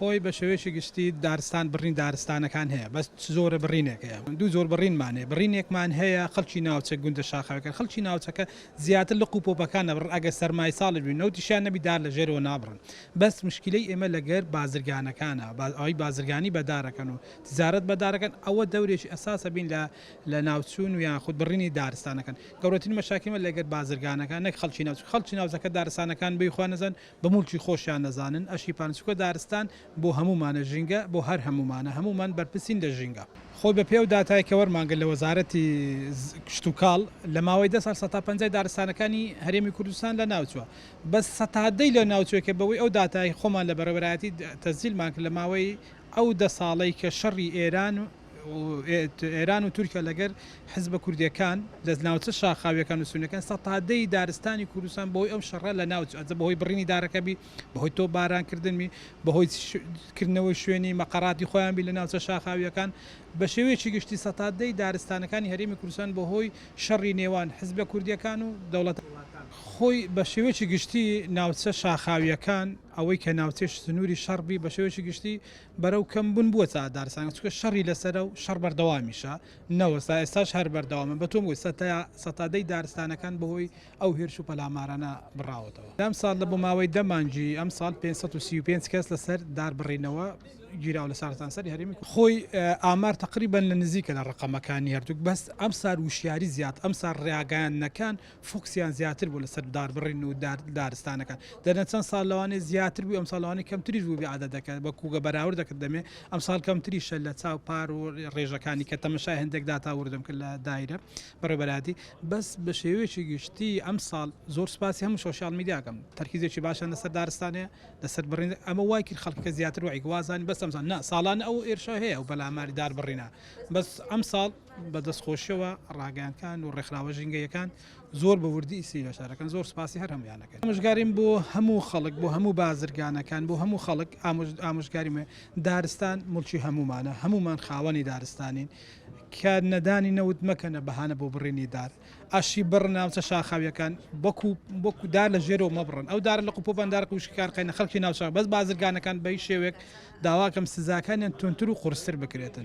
خۆی بە شێوەیەکی گشتی دارستان بڕین دارستانەکان هەیە بەس زۆرە بڕینێک هەیە دوو زۆر بڕینمانێ بڕینێکمان هەیە خەڵکی ناوچە گوندە شاخەوەکە خەڵکی ناوچەکە زیاتر لە قوپۆپەکانە بڕ ئەگە سەرمای ساڵ بوین نەوتیشیان نەبی دار لە ژێرەوە نابڕن بەس مشکلەی ئێمە لەگەر بازرگانەکانە ئەوی بازرگانی بەدارەکەن و تجارەت بەدارەکەن ئەوە دەورێکی ئەساسە بین لە ناوچوون و یان خود بڕینی دارستانەکان گەورەترین مەشاکیمە لەگەر بازرگانەکان نەک خەڵکی ناوچەکە دارستانەکان بخوا نەزان بە موڵکی خۆشیان نەزانن ئەشی پانچووکە دارستان بۆ هەمومانە ژینگە بۆ هەر هەمومان بەرپرسین لە ژینگە خۆی بە پێ و داتایکە وەرمانگە لە وەزارەتی کشت و کاڵ لە ماوەی 10 ساڵ 150 دارستانەکانی هەرێمی کوردستان لە ناوچووە بەس 110 لە ناوچووەکە بەوەی ئەو داتای خۆمان لە بەڕێوەبەرایەتی تەزیلمان کرد لە ماوەی ئەو 10 ساڵەی کە شەڕی ئێران و تورکیا لەگەر حزبە کوردیەکان لە ناوچە شاخاویەکان و سونیەکان 110 دارستانی کوردستان بۆی ئەم شەڕە لە ناوچ ئەجە بەهۆی بڕینی دارەکەبی بەهۆی تۆ بارانکردنمی بەهۆی کردنەوەی شوێنی مەقەڕاتی خۆیان بی لە ناوچە شاخاویەکان بە شێوەیەکی گشتی 110 دارستانەکانی هەرێمی کوردستان بەهۆی شەڕی نێوان حزبە کوردیەکان و دەوڵەت خۆی بە شێوەیەکی گشتی ناوچە شاخاویەکان ئەوەی کە ناوچێش سنووری شەڕبی بە شێوەیەکی گشتی بەرەو کەم بوون بووە تا دارستان چونکە شەڕی لەسەرە و شەڕ بەردەوامیشە نەوەستا ئێستاش هەر بەردەوامە بە تۆم سەتادەی دارستانەکان بەهۆی ئەو هێرش و پەلامارانە بڕاوەتەوە ئەم ساڵ لە بۆ ماوەی دەمانجی ئەم ساڵ 535 کەس لەسەر دار بڕینەوە گیراو لە سارتانسەری هەرێمی خۆی ئامار تقریبان لە نزیکە لە ڕقەمەکانی هەردووک بەس ئەم سار وشیاری زیات ئەم سار ڕێگەیانەکان فۆکسیان زیاتر بوو لەسەر داربڕین و دارستانەکان دەرنە چەند ساڵ لەوانێ زیاتر بوو ئەم ساڵوانی کەمتریش بوو عادەتەکە بە کوگە بەراورد دەکرد دەمێ ئەم ساڵ کەمتریشە لە چاو پار و ڕێژەکانی کە تەمەشای هەندێک داتاوردم کرد لە دایرە بەڕێبەراتی بەس بە شێوەیەکی گشتی ئەم ساڵ زۆر سپاسی هەموو سۆشیال میدیاکەم تەرکیزێکی باشە لەسەر دارستانەیە لەسەر بڕین ئەمە وای کرد خەڵکەکە زیاتر وعی گوازانی بەس ئەمزان نا ساڵانە ئەو ئێرشە هەیە و بەلاماری دار بڕینە بەس ئەم ساڵ بە دەستخۆشیەوە ڕاگەیانکان و ڕێکخراوە ژینگەیەکان زۆر بە وردی ئیسی لە شارەکان زۆر سپاسی هەر هەمویانەکەن ئامۆژگاریم بۆ هەموو خەڵک بۆ هەموو بازرگانەکان بۆ هەموو خەڵک ئامۆژگاریمە دارستان مڵکی هەمومان خاوەنی دارستانین کە نەدانی نەوت مەکەنە بەهانە بۆ بڕینی دار ئاشی بڕ ناوچە شاخاویەکان وەکو دار لە ژێرەوە مەبڕن ئەو دار لە قوپۆپان دار قوشکار قەینە خەڵکی ناوچە بەس بازرگانەکان بەی شێوێک داواکەم سزاکانیان تونتر و قورستر بکرێتن